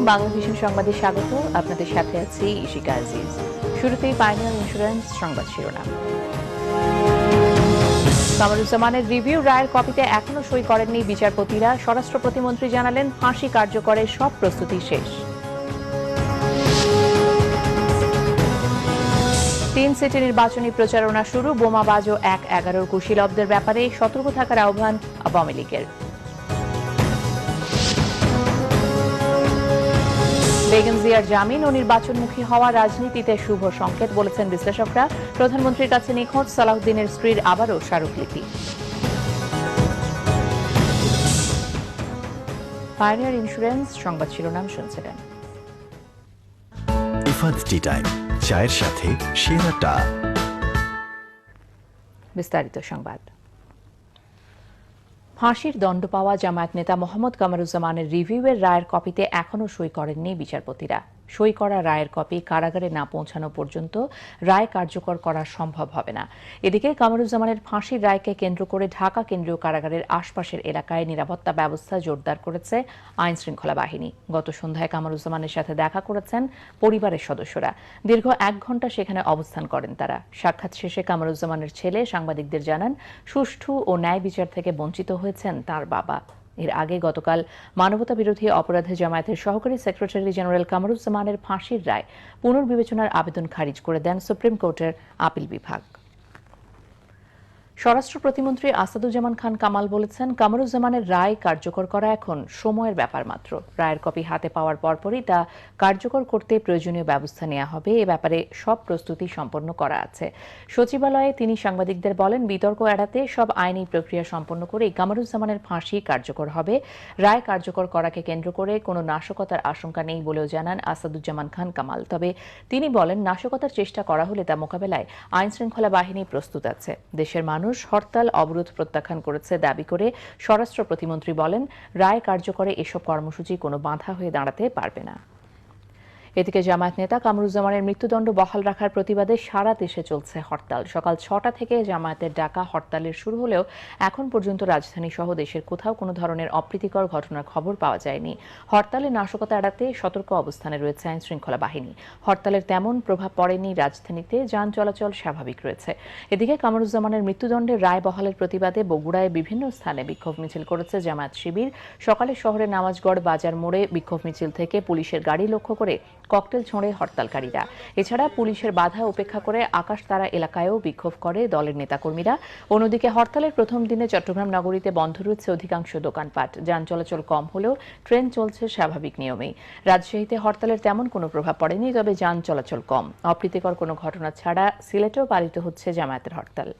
আলাইকুম, বাংলা ভিশন সংবাদে স্বাগত। আপনাদের সাথে আছি ইশিকা আজিজ। শুরুতেই পাইনিয়ার ইন্স্যুরেন্স সংবাদ শিরোনাম। কামরুজ্জামানের রিভিউ রায়ের কপিতে এখনো সই করেননি বিচারপতিরা। স্বরাষ্ট্র প্রতিমন্ত্রী জানালেন, ফাঁসি কার্যকরের সব প্রস্তুতি শেষ। 3 সিটি নির্বাচনী প্রচারণা শুরু। বোমাবাজ ও 1-11 কুশীলবদের ব্যাপারে সতর্ক থাকার আহ্বান আওয়ামী লীগের। বেগম জিয়ার জামিন ও নির্বাচনমুখী হওয়া রাজনীতিতে শুভ সংকেত বলেছেন বিশ্লেষকরা। প্রধানমন্ত্রীর কাছে নিখোঁজ সালাউদ্দিনের স্ত্রীর আবারও স্মারকলিপি। পাইনিয়ার ইন্স্যুরেন্স সংবাদ শিরোনাম শুনছিলেন। ইফাদ টি টাইম, চায়ের সাথে সেরাটা। বিস্তারিত সংবাদ। ফাঁসির দণ্ড পাওয়া জামায়াত নেতা মোহাম্মদ কামরুজ্জামানের রিভিউয়ের রায়ের কপিতে এখনো সই করেননি বিচারপতিরা। সই করা রায়ের কপি কারাগারে না পৌঁছানো পর্যন্ত রায় কার্যকর করা সম্ভব হবে না। এদিকে কামরুজ্জামানের ফাঁসির রায়কে কেন্দ্র করে ঢাকা কেন্দ্রীয় কারাগারের আশপাশের এলাকায় নিরাপত্তা ব্যবস্থা জোরদার করেছে আইন শৃঙ্খলা বাহিনী। গত সন্ধ্যায় কামরুজ্জামানের সাথে দেখা করেছেন পরিবারের সদস্যরা। দীর্ঘ 1 ঘণ্টা সেখানে অবস্থান করেন তারা। সাক্ষাৎ শেষে কামরুজ্জামানের ছেলে সাংবাদিকদের জানান, সুষ্ঠু ও ন্যায় বিচার থেকে বঞ্চিত হয়েছেন তার বাবা। এর আগে গতকাল মানবতা বিরোধী অপরাধে জামায়াতের সহকারী সেক্রেটারি জেনারেল কামরুজ্জামানের ফাঁসির রায় পুনর্বিবেচনার আবেদন খারিজ করে দেন সুপ্রিম কোর্টের আপিল বিভাগ। স্বরাষ্ট্র প্রতিমন্ত্রী আসাদুজ্জামান খান কামাল বলেছেন, কামরুজ্জামানের রায় কার্যকর করা এখন সময়ের ব্যাপার মাত্র। রায়ের কপি হাতে পাওয়ার পরপরই তা কার্যকর করতে প্রয়োজনীয় ব্যবস্থা নেওয়া হবে। এ ব্যাপারে সব প্রস্তুতি সম্পন্ন করা আছে। সচিবালয়ে তিনি সাংবাদিকদের বলেন, বিতর্ক এড়াতে সব আইনি প্রক্রিয়া সম্পন্ন করেই কামরুজ্জামানের ফাঁসি কার্যকর হবে। রায় কার্যকর করাকে কেন্দ্র করে কোনো নাশকতার আশঙ্কা নেই বলেও জানান আসাদুজ্জামান খান কামাল। তবে তিনি বলেন, নাশকতার চেষ্টা করা হলে তা মোকাবেলায় আইন শৃঙ্খলা বাহিনী প্রস্তুত আছে। দেশের মানুষ হরতাল অবরোধ প্রত্যাখ্যান করেছে দাবি করে স্বরাষ্ট্র প্রতিমন্ত্রী বলেন, রায় কার্যকরে এসব কর্মসূচি কোনো বাধা হয়ে দাঁড়াতে পারবে না। এদিকে জামায়াত নেতা কামরুজ্জামানের মৃত্যুদণ্ড বহাল রাখার প্রতিবাদে সারা দেশে চলছে হরতাল। সকাল 6টা থেকে জামায়াতের ডাকা হরতালের শুরু হলেও এখন পর্যন্ত রাজধানী সহ দেশের কোথাও কোনো ধরনের অপ্রীতিকর ঘটনার খবর পাওয়া যায়নি। হরতালে নাশকতা এড়াতে সতর্ক অবস্থানে রয়েছে আইন শৃঙ্খলা বাহিনী। হরতালের তেমন প্রভাব পড়েনি রাজধানীতে, যান চলাচল স্বাভাবিক রয়েছে। এদিকে কামরুজ্জামানের মৃত্যুদণ্ডের রায় বহালের প্রতিবাদে বগুড়ায় বিভিন্ন স্থানে বিক্ষোভ মিছিল করেছে জামায়াত শিবির। সকালে শহরের নামাজগড় বাজার মোড়ে বিক্ষোভ মিছিল থেকে পুলিশের গাড়ি লক্ষ্য করে ককটেল ছোঁড়ে হরতালকারীরা। এছাড়া পুলিশের বাধা উপেক্ষা করে আকাশতারা এলাকায়ও বিক্ষোভ করে দলের নেতাকর্মীরা। অন্যদিকে হরতালের প্রথম দিনে চট্টগ্রাম নগরীতে বন্ধ রয়েছে অধিকাংশ দোকানপাট। যান চলাচল কম হলেও ট্রেন চলছে স্বাভাবিক নিয়মেই। রাজশাহীতে হরতালের তেমন কোনো প্রভাব পড়েনি, তবে যান চলাচল কম। অপ্রীতিকর কোনো ঘটনা ছাড়া সিলেটেও পালিত হচ্ছে জামায়াতের হরতাল।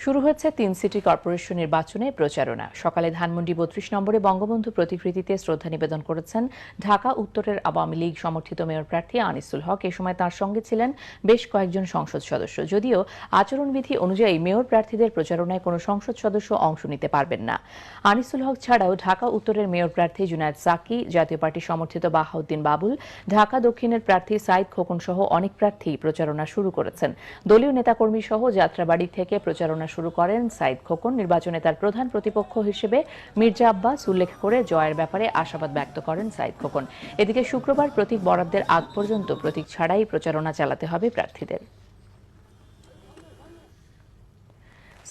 শুরু হয়েছে 3 সিটি কর্পোরেশন নির্বাচনে প্রচারণা। সকালে ধানমন্ডি 32 নম্বরে বঙ্গবন্ধু প্রতিকৃতিতে শ্রদ্ধা নিবেদন করেছেন ঢাকা উত্তরের আওয়ামী লীগ সমর্থিত মেয়র প্রার্থী আনিসুল হক। এ সময় তার সঙ্গে ছিলেন বেশ কয়েকজন সংসদ সদস্য। যদিও আচরণবিধি অনুযায়ী মেয়র প্রার্থীদের প্রচারণায় কোনো সংসদ সদস্য অংশ নিতে পারবেন না। আনিসুল হক ছাড়াও ঢাকা উত্তরের মেয়র প্রার্থী জুনায়েদ সাকি, জাতীয় পার্টি সমর্থিত বাহাউদ্দিন বাবুল, ঢাকা দক্ষিণের প্রার্থী সাইদ খোকন সহ অনেক প্রার্থী প্রচারণা শুরু করেছেন। দলীয় নেতাকর্মী সহ যাত্রাবাড়ি থেকে প্রচারণা শুরু করেন সাইদ খোকন। নির্বাচনে তার প্রধান প্রতিপক্ষ হিসেবে মির্জা আব্বাস উল্লেখ করে জয়ের ব্যাপারে আশাবাদ ব্যক্ত করেন সাইদ খোকন। এদিকে শুক্রবার প্রতীক বরাদ্দের আগ পর্যন্ত প্রতীক ছাড়াই প্রচারণা চালাতে হবে প্রার্থীদের।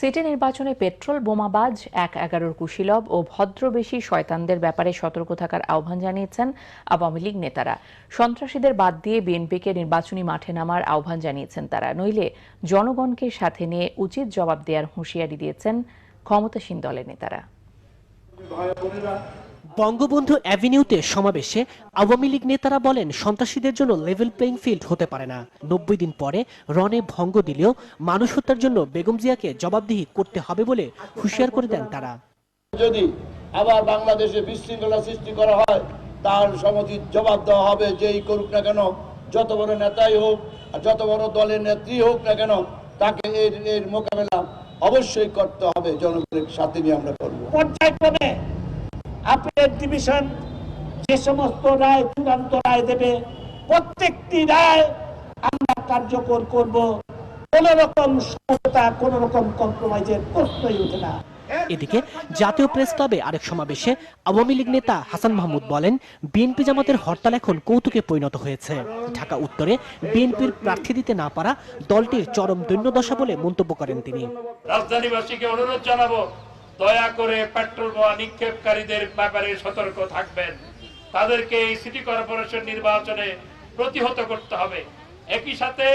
সিটি নির্বাচনে পেট্রোল বোমাবাজ 1-11 কুশীলব ও ভদ্রবেশী শয়তানদের ব্যাপারে সতর্ক থাকার আহ্বান জানিয়েছেন আওয়ামী লীগ নেতারা। সন্ত্রাসীদের বাদ দিয়ে বিএনপিকে নির্বাচনী মাঠে নামার আহ্বান জানিয়েছেন তারা। নইলে জনগণকে সাথে নিয়ে উচিত জবাব দেওয়ার হুঁশিয়ারি দিয়েছেন ক্ষমতাসীন দলের নেতারা। বঙ্গবন্ধু অ্যাভিনিউতে সমাবেশে আওয়ামী লীগ নেতারা বলেন, সন্ত্রাসীদের জন্য লেভেল প্লেইং ফিল্ড হতে পারে না। 90 দিন পরে রণে ভঙ্গ দিলেও মানুষ হত্যার জন্য বেগম জিয়াকে জবাবদিহি করতে হবে বলে হুঁশিয়ার করে দেন তারা। যদি আবার বাংলাদেশে বিশৃঙ্খলা সৃষ্টি করা হয়, তার সমুচিত জবাব দেওয়া হবে। যেই করুক না কেন, যত বড় নেতাই হোক আর যত বড় দলের নেত্রী হোক না কেন, তাকে এর মোকাবেলা অবশ্যই করতে হবে। জনগণের সাথে নিয়ে আমরা করব। পর্যায়ক্রমে আপিলের ডিভিশন যে সমস্ত রায় চূড়ান্ত রায় দেবে, প্রত্যেকটি রায় আমরা কার্যকর করব। কোন রকম সমঝোতা, কোন রকম কম্প্রোমাইজের প্রশ্নই ওঠে না। এদিকে জাতীয় প্রেস ক্লাবে আরেক সমাবেশে আওয়ামী লীগ নেতা হাসান মাহমুদ বলেন, বিএনপি জামাতের হরতাল এখন কৌতুকে পরিণত হয়েছে। ঢাকা উত্তরে বিএনপির প্রার্থী দিতে না পারা দলটির চরম দৈন্যদশা বলে মন্তব্য করেন তিনি। রাজধানীবাসীকে অনুরোধ জানাবো, দয়া করে পেট্রোল বোমা নিক্ষেপকারীদের ব্যাপারে সতর্ক থাকবেন। তাদেরকে এই সিটি কর্পোরেশন নির্বাচনে প্রতিহত করতে হবে। একই সাথে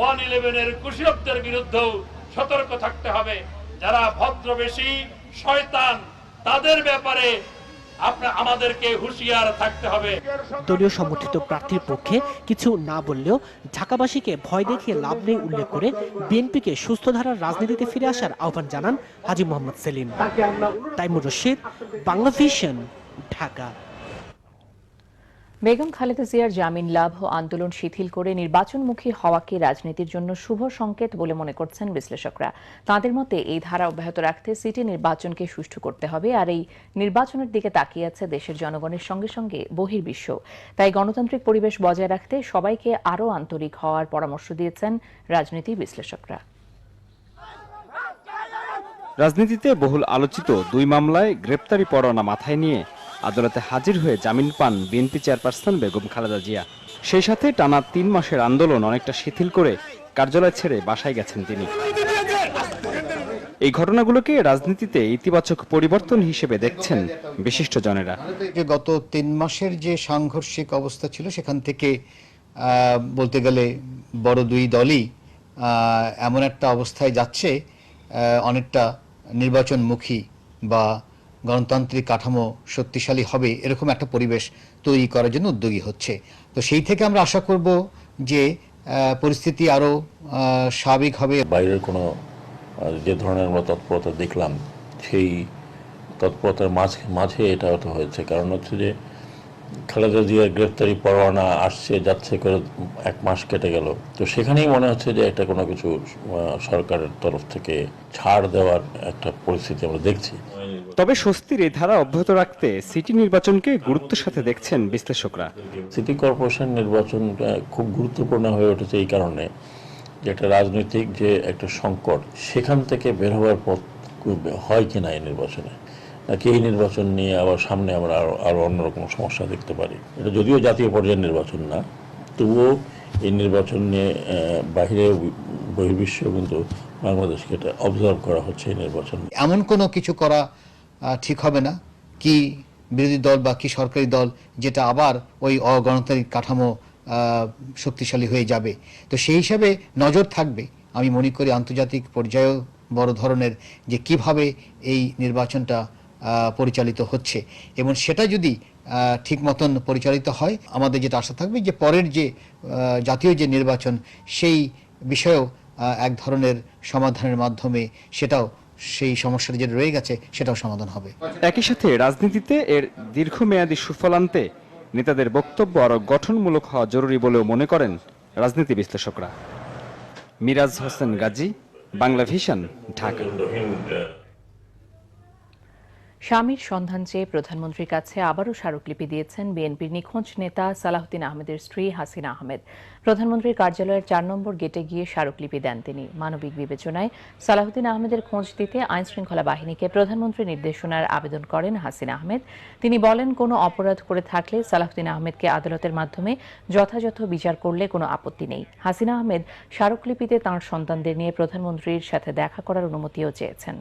111-এর কুশীলবদের বিরুদ্ধেও সতর্ক থাকতে হবে। যারা ভদ্রবেশী শয়তান, তাদের ব্যাপারে আমাদেরকে হুঁশিয়ার থাকতে হবে। দলীয় সমর্থিত প্রার্থীর পক্ষে কিছু না বললেও ঢাকাবাসীকে ভয় দেখিয়ে লাভ নেই উল্লেখ করে বিএনপিকে সুস্থ ধারার রাজনীতিতে ফিরে আসার আহ্বান জানান হাজী মোহাম্মদ সেলিম। তাইমুর রশিদ, বাংলা ভিশন, ঢাকা। বেগম খালেদা জিয়ার জামিন লাভ ও আন্দোলন শিথিল করে নির্বাচনমুখী হওয়াকে রাজনীতির জন্য শুভ সংকেত বলে মনে করছেন বিশ্লেষকরা। তাঁদের মতে এই ধারা অব্যাহত রাখতে সিটি নির্বাচনকে সুষ্ঠু করতে হবে, আর এই নির্বাচনের দিকে তাকিয়ে আছে দেশের জনগণের সঙ্গে সঙ্গে বহির্বিশ্ব। তাই গণতান্ত্রিক পরিবেশ বজায় রাখতে সবাইকে আরও আন্তরিক হওয়ার পরামর্শ দিয়েছেন রাজনীতি বিশ্লেষকরা। রাজনীতিতে বহুল আলোচিত 2 মামলায় গ্রেপ্তারি পরোয়ানা মাথায় নিয়ে আদালতে হাজির হয়ে জামিন পান বিএনপি চেয়ারপারসন বেগম খালেদা জিয়া। সেই সাথে টানা 3 মাসের আন্দোলন অনেকটা শিথিল করে কার্যালয় ছেড়ে বাসায় গেছেন তিনি। এই ঘটনাগুলোকে রাজনীতিতে ইতিবাচক পরিবর্তন হিসেবে দেখছেন বিশিষ্টজনেরা। গত 3 মাসের যে সাংঘর্ষিক অবস্থা ছিল, সেখান থেকে বলতে গেলে বড় 2 দলই এমন একটা অবস্থায় যাচ্ছে, অনেকটা নির্বাচনমুখী বা গণতান্ত্রিক কাঠামো শক্তিশালী হবে এরকম একটা পরিবেশ তৈরি করার জন্য উদ্যোগী হচ্ছে। তো সেই থেকে আমরা আশা করব যে পরিস্থিতি আরো স্বাভাবিক হবে। বাইরের কোনো যে ধরনের আমরা তৎপরতা দেখলাম, সেই তৎপরতার মাঝে এটা হতে হয়েছে। কারণ হচ্ছে যে খালেদা জিয়ার গ্রেফতারি পরোয়ানা আসছে যাচ্ছে করে 1 মাস কেটে গেল। তো সেখানেই মনে হচ্ছে যে একটা কোনো কিছু সরকারের তরফ থেকে ছাড় দেওয়ার একটা পরিস্থিতি আমরা দেখছি। তবে স্বস্তির এই ধারা অব্যাহত রাখতে সিটি নির্বাচনকে গুরুত্বের সাথে দেখছেন বিশ্লেষকরা। সিটি কর্পোরেশন নির্বাচনটা খুব গুরুত্বপূর্ণ হয়ে উঠেছে এই কারণে যে একটা রাজনৈতিক যে একটা সংকট, সেখান থেকে বের হওয়ার পথ হয় কিনা এই নির্বাচনে, নাকি এই নির্বাচন নিয়ে আবার সামনে আমরা আরো অন্যরকম সমস্যা দেখতে পারি। এটা যদিও জাতীয় পর্যায়ের নির্বাচন না, তবুও এই নির্বাচন নিয়ে বাইরে বহির্বিশ্ব কিন্তু বাংলাদেশকে এটা অবজার্ভ করা হচ্ছে। এই নির্বাচন এমন কোনো কিছু করা ঠিক হবে না, কি বিরোধী দল বা কি সরকারি দল যেটা আবার ওই অগণতান্ত্রিক কাঠামো শক্তিশালী হয়ে যাবে। তো সেই হিসাবে নজর থাকবে, আমি মনে করি আন্তর্জাতিক পর্যায়েও বড় ধরনের, যে কিভাবে এই নির্বাচনটা পরিচালিত হচ্ছে, এবং সেটা যদি ঠিক মতন পরিচালিত হয়, আমাদের যেটা আশা থাকবে যে পরের যে জাতীয় যে নির্বাচন, সেই বিষয়েও এক ধরনের সমাধানের মাধ্যমে সেটাও, সেই সমস্যাটা যেটা রয়ে গেছে সেটাও সমাধান হবে। একই সাথে রাজনীতিতে এর দীর্ঘমেয়াদী সুফল আনতে নেতাদের বক্তব্য আরো গঠনমূলক হওয়া জরুরি বলেও মনে করেন রাজনীতি বিশ্লেষকরা। মিরাজ হোসেন গাজী, বাংলা ভিশন, ঢাকা। স্বামীর সন্ধান চেয়ে প্রধানমন্ত্রীর কাছে আবারও স্মারকলিপি দিয়েছেন বিএনপির নিখোঁজ নেতা সালাহুদ্দিন আহমেদের স্ত্রী হাসিনা আহমেদ। প্রধানমন্ত্রীর কার্যালয়ের 4 নম্বর গেটে গিয়ে স্মারকলিপি দেন তিনি। মানবিক বিবেচনায় সালাহুদ্দিন আহমেদের খোঁজ দিতে আইনশৃঙ্খলা বাহিনীকে প্রধানমন্ত্রীর নির্দেশনার আবেদন করেন হাসিনা আহমেদ। তিনি বলেন, কোনো অপরাধ করে থাকলে সালাহুদ্দিন আহমেদকে আদালতের মাধ্যমে যথাযথ বিচার করলে কোনো আপত্তি নেই। হাসিনা আহমেদ স্মারকলিপিতে তাঁর সন্তানদের নিয়ে প্রধানমন্ত্রীর সাথে দেখা করার অনুমতিও চেয়েছেন।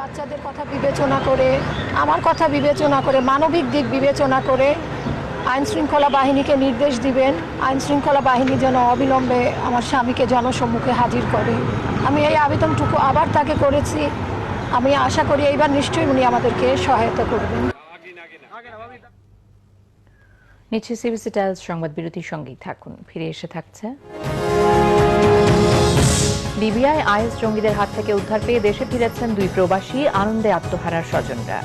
বাচ্চাদের কথা বিবেচনা করে, আমার কথা বিবেচনা করে, মানবিক দিক বিবেচনা করে আইনশৃঙ্খলা বাহিনীকে নির্দেশ দিবেন, আইনশৃঙ্খলা বাহিনী যেন অবিলম্বে আমার স্বামীকে জনসম্মুখে হাজির করে। আমি এই আবেদনটুকু আবার তাকে করেছি। আমি আশা করি এইবার নিশ্চয়ই উনি আমাদেরকে সহায়তা করবেন। নিচ্ছে সিবিসি টাইলস সংবাদ বিরতির সঙ্গেই থাকুন। ফিরে এসে থাকছে লিবিয়ায় আইএস জঙ্গিদের হাত থেকে উদ্ধার পেয়ে দেশে ফিরেছেন 2 প্রবাসী, আনন্দে আত্মহারার স্বজনরা।